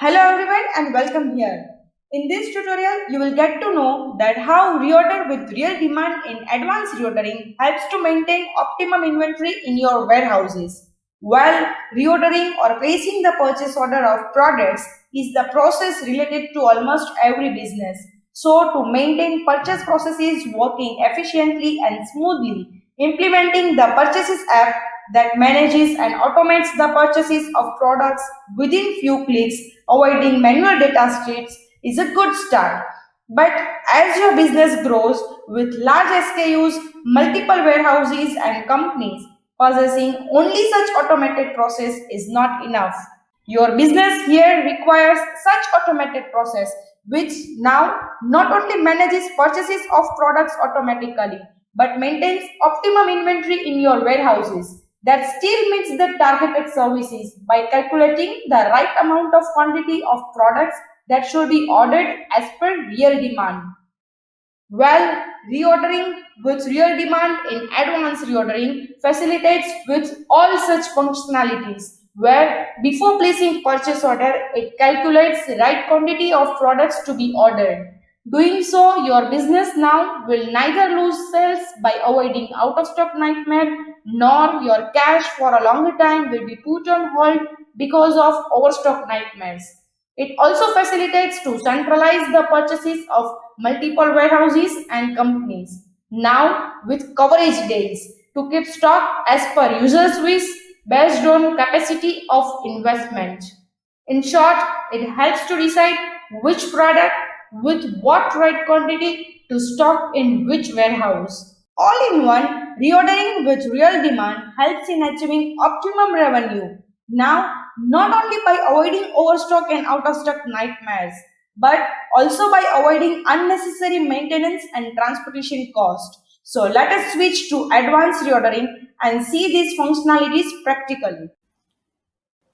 Hello everyone and welcome here. In this tutorial, you will get to know that how reorder with real demand in advanced reordering helps to maintain optimum inventory in your warehouses. While reordering or placing the purchase order of products is the process related to almost every business. So to maintain purchase processes working efficiently and smoothly, implementing the purchases app that manages and automates the purchases of products within few clicks, avoiding manual data sheets is a good start. But as your business grows with large SKUs, multiple warehouses and companies, possessing only such automated process is not enough. Your business here requires such automated process which now not only manages purchases of products automatically but maintains optimum inventory in your warehouses that still meets the targeted services by calculating the right amount of quantity of products that should be ordered as per real demand. Well, reordering with real demand in advance reordering facilitates with all such functionalities where before placing purchase order it calculates the right quantity of products to be ordered. Doing so, your business now will neither lose sales by avoiding out of stock nightmare nor your cash for a longer time will be put on hold because of overstock nightmares. It also facilitates to centralize the purchases of multiple warehouses and companies. Now with coverage days to keep stock as per user's wish based on capacity of investment. In short, it helps to decide which product with what right quantity to stock in which warehouse. All in one, reordering with real demand helps in achieving optimum revenue. Now, not only by avoiding overstock and out of stock nightmares, but also by avoiding unnecessary maintenance and transportation cost. So let us switch to advanced reordering and see these functionalities practically.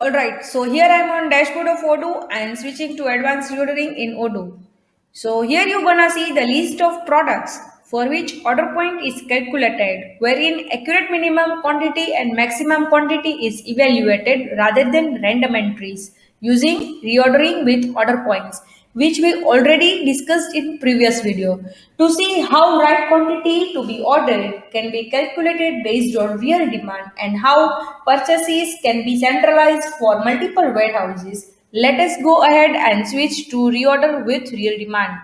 Alright, so here I am on dashboard of Odoo and switching to advanced reordering in Odoo. So here you're gonna see the list of products for which order point is calculated, wherein accurate minimum quantity and maximum quantity is evaluated rather than random entries using reordering with order points, which we already discussed in previous video. To see how right quantity to be ordered can be calculated based on real demand and how purchases can be centralized for multiple warehouses, let us go ahead and switch to reorder with real demand.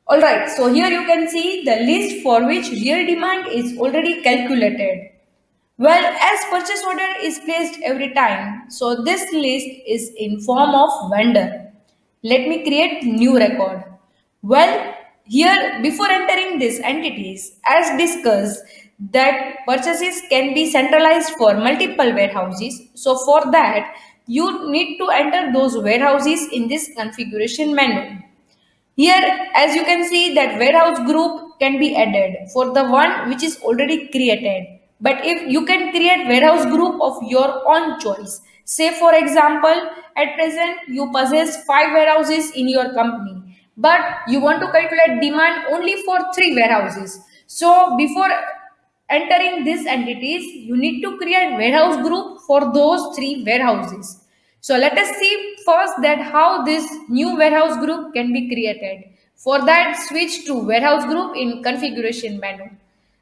Alright, so here you can see the list for which real demand is already calculated. Well, as purchase order is placed every time, so this list is in form of vendor. Let me create new record. Well, here before entering these entities, as discussed, that purchases can be centralized for multiple warehouses. So for that, you need to enter those warehouses in this configuration menu. Here, as you can see, that warehouse group can be added for the one which is already created. But if you can create warehouse group of your own choice, say for example, at present you possess 5 warehouses in your company, but you want to calculate demand only for 3 warehouses. So before entering these entities, you need to create warehouse group for those 3 warehouses. So let us see first that how this new warehouse group can be created. For that, switch to warehouse group in configuration menu.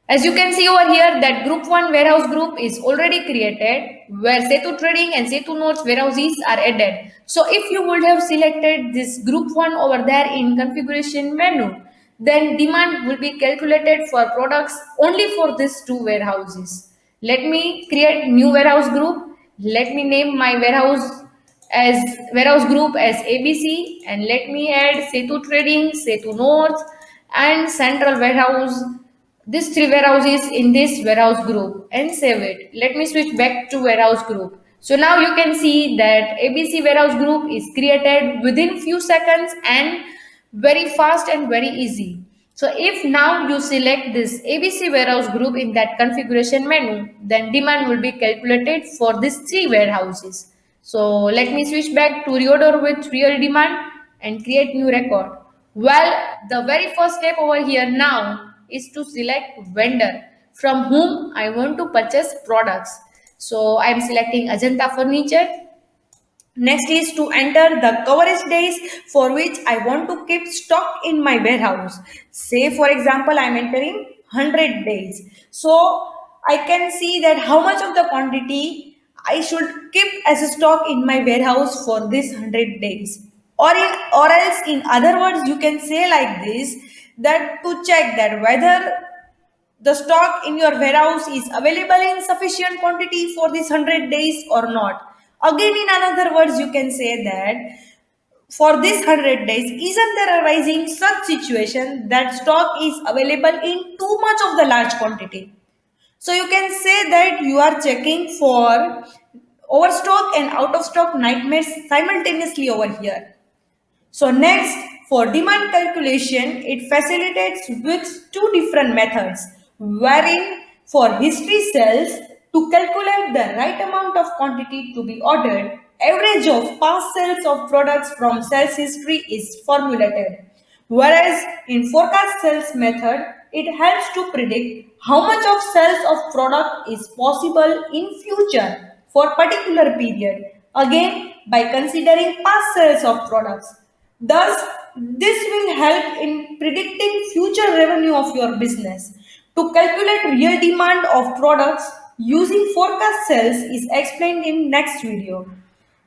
As you can see over here that group 1 warehouse group is already created where Setu Trading and Setu Notes warehouses are added. So if you would have selected this group 1 over there in configuration menu, then demand will be calculated for products only for these 2 warehouses. Let me create new warehouse group. Let me name my as warehouse group as ABC and let me add Setu Trading, Setu North and Central Warehouse, these 3 warehouses in this warehouse group and save it. Let me switch back to warehouse group. So now you can see that ABC warehouse group is created within few seconds and very fast and very easy. So if now you select this ABC warehouse group in that configuration menu, then demand will be calculated for these 3 warehouses. So let me switch back to reorder with real demand and create new record. Well, the very first step over here now is to select vendor from whom I want to purchase products. So I am selecting Ajanta Furniture. Next is to enter the coverage days for which I want to keep stock in my warehouse. Say for example, I am entering 100 days. So I can see that how much of the quantity I should keep as a stock in my warehouse for this 100 days. Or else in other words you can say like this, that to check that whether the stock in your warehouse is available in sufficient quantity for this 100 days or not. Again, in another words, you can say that for this 100 days, isn't there arising such situation that stock is available in too much of the large quantity? So you can say that you are checking for overstock and out of stock nightmares simultaneously over here. So next, for demand calculation, it facilitates with two different methods, wherein for history cells, to calculate the right amount of quantity to be ordered, average of past sales of products from sales history is formulated. Whereas in forecast sales method, it helps to predict how much of sales of product is possible in future for particular period. Again, by considering past sales of products. Thus, this will help in predicting future revenue of your business. To calculate real demand of products using forecast sales is explained in next video.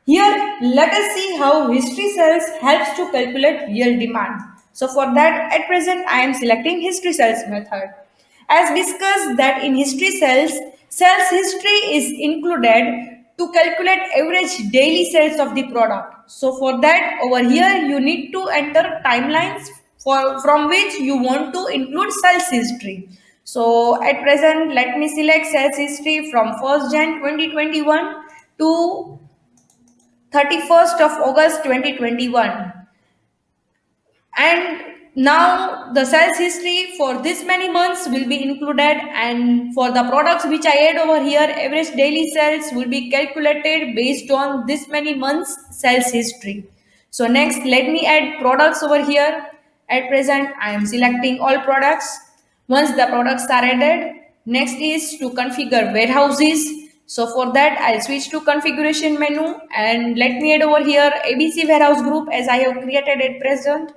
Here, let us see how history cells helps to calculate real demand. So for that, at present, I am selecting history cells method. As discussed that in history cells, sales history is included to calculate average daily sales of the product. So for that, over here, you need to enter timelines from which you want to include sales history. So at present, let me select sales history from 1st Jan 2021 to 31st of August 2021. And now the sales history for this many months will be included, and for the products which I add over here, average daily sales will be calculated based on this many months sales history. So next, let me add products over here. At present, I am selecting all products. Once the products are added, next is to configure warehouses. So for that, I'll switch to configuration menu and let me add over here ABC warehouse group as I have created at present.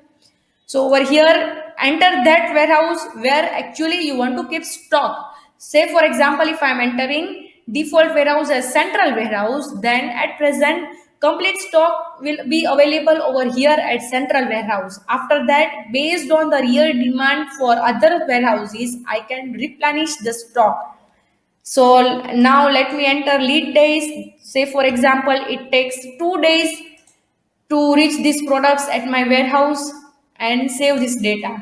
So over here, enter that warehouse where actually you want to keep stock. Say for example, if I am entering default warehouse as central warehouse, then at present complete stock will be available over here at central warehouse. After that, based on the real demand for other warehouses, I can replenish the stock. So now let me enter lead days. Say for example, it takes 2 days to reach these products at my warehouse and save this data.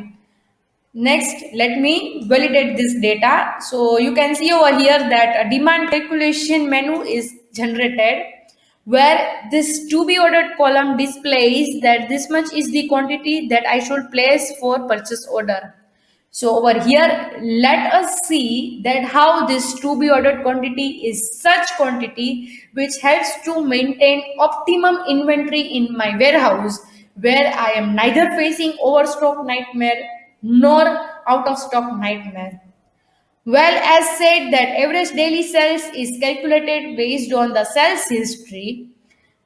Next, let me validate this data. So you can see over here that a demand calculation menu is generated where this to be ordered column displays that this much is the quantity that I should place for purchase order. So over here, let us see that how this to be ordered quantity is such quantity which helps to maintain optimum inventory in my warehouse where I am neither facing overstock nightmare nor out of stock nightmare. Well, as said that average daily sales is calculated based on the sales history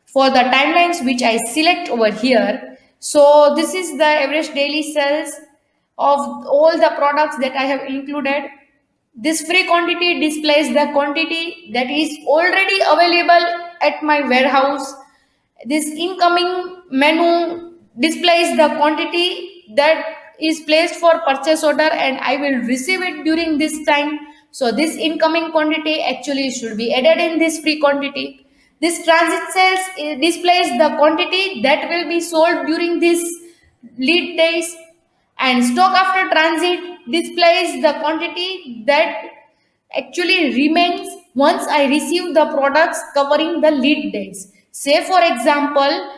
for the timelines which I select over here. So this is the average daily sales of all the products that I have included. This free quantity displays the quantity that is already available at my warehouse. This incoming menu displays the quantity that is placed for purchase order and I will receive it during this time. So this incoming quantity actually should be added in this free quantity. This transit sales displays the quantity that will be sold during this lead days, and stock after transit displays the quantity that actually remains once I receive the products covering the lead days. Say for example,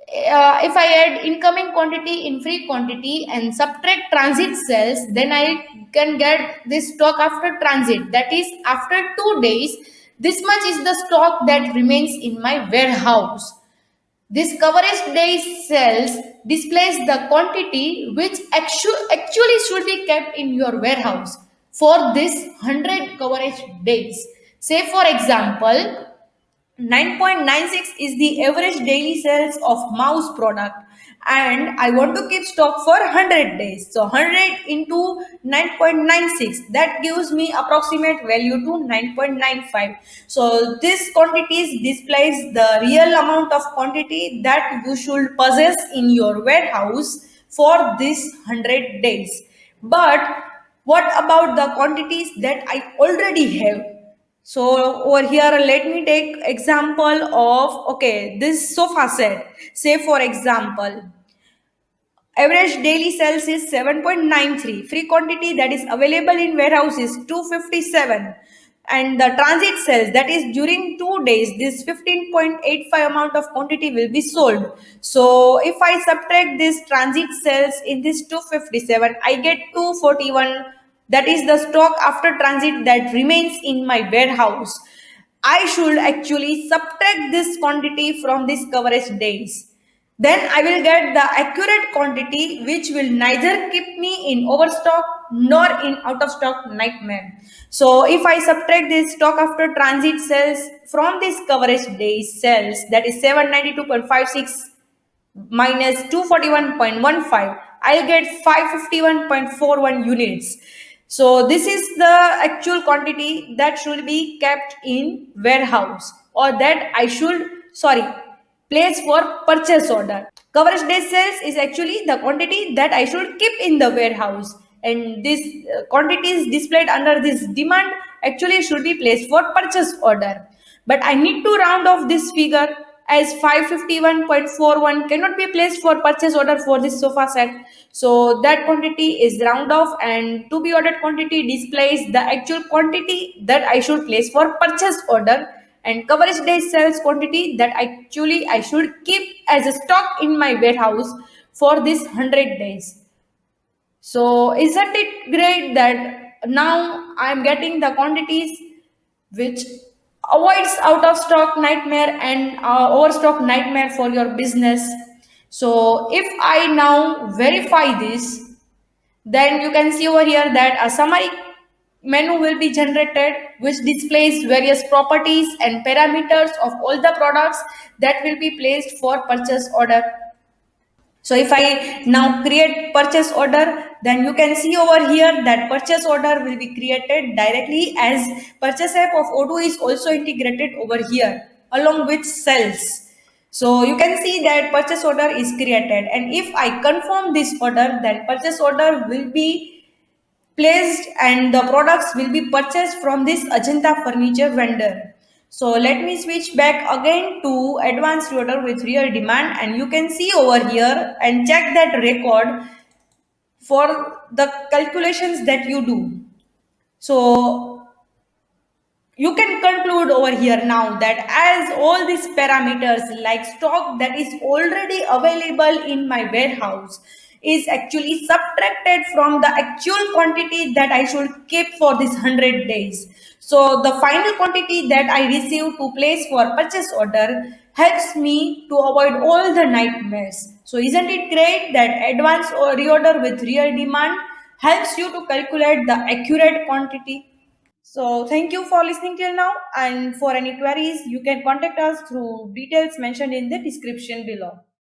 if I add incoming quantity in free quantity and subtract transit sales, then I can get this stock after transit. That is, after 2 days, this much is the stock that remains in my warehouse. This coverage days cells displays the quantity which actually should be kept in your warehouse for this 100 coverage days. Say for example, 9.96 is the average daily sales of mouse product, and I want to keep stock for 100 days. So 100 into 9.96, that gives me approximate value to 9.95. So this quantities displays the real amount of quantity that you should possess in your warehouse for this 100 days. But what about the quantities that I already have? So over here, let me take example of, okay, this sofa set. Say for example, average daily sales is 7.93. Free quantity that is available in warehouse is 257. And the transit sales, that is during 2 days, this 15.85 amount of quantity will be sold. So if I subtract this transit sales in this 257, I get 241. That is the stock after transit that remains in my warehouse. I should actually subtract this quantity from this coverage days. Then I will get the accurate quantity which will neither keep me in overstock nor in out of stock nightmare. So if I subtract this stock after transit sales from this coverage days sales, that is 792.56 minus 241.15, I'll get 551.41 units. So this is the actual quantity that should be kept in warehouse, or that I should, sorry, place for purchase order. Coverage day sales is actually the quantity that I should keep in the warehouse, and this quantity is displayed under this demand actually should be placed for purchase order. But I need to round off this figure, as 551.41 cannot be placed for purchase order for this sofa set. So that quantity is round off, and to be ordered quantity displays the actual quantity that I should place for purchase order, and coverage day sales quantity that actually I should keep as a stock in my warehouse for this 100 days. So isn't it great that now I'm getting the quantities which avoids out of stock nightmare and overstock nightmare for your business. So if I now verify this, then you can see over here that a summary menu will be generated which displays various properties and parameters of all the products that will be placed for purchase order. So if I now create purchase order, then you can see over here that purchase order will be created directly, as purchase app of Odoo is also integrated over here along with sales. So you can see that purchase order is created, and if I confirm this order, then purchase order will be placed and the products will be purchased from this Ajanta furniture vendor. So let me switch back again to Advance Reorder with real demand, and you can see over here and check that record for the calculations that you do. So you can conclude over here now that as all these parameters like stock that is already available in my warehouse is actually subtracted from the actual quantity that I should keep for this 100 days. So the final quantity that I receive to place for purchase order helps me to avoid all the nightmares. So isn't it great that advance or reorder with real demand helps you to calculate the accurate quantity? So thank you for listening till now, and for any queries you can contact us through details mentioned in the description below.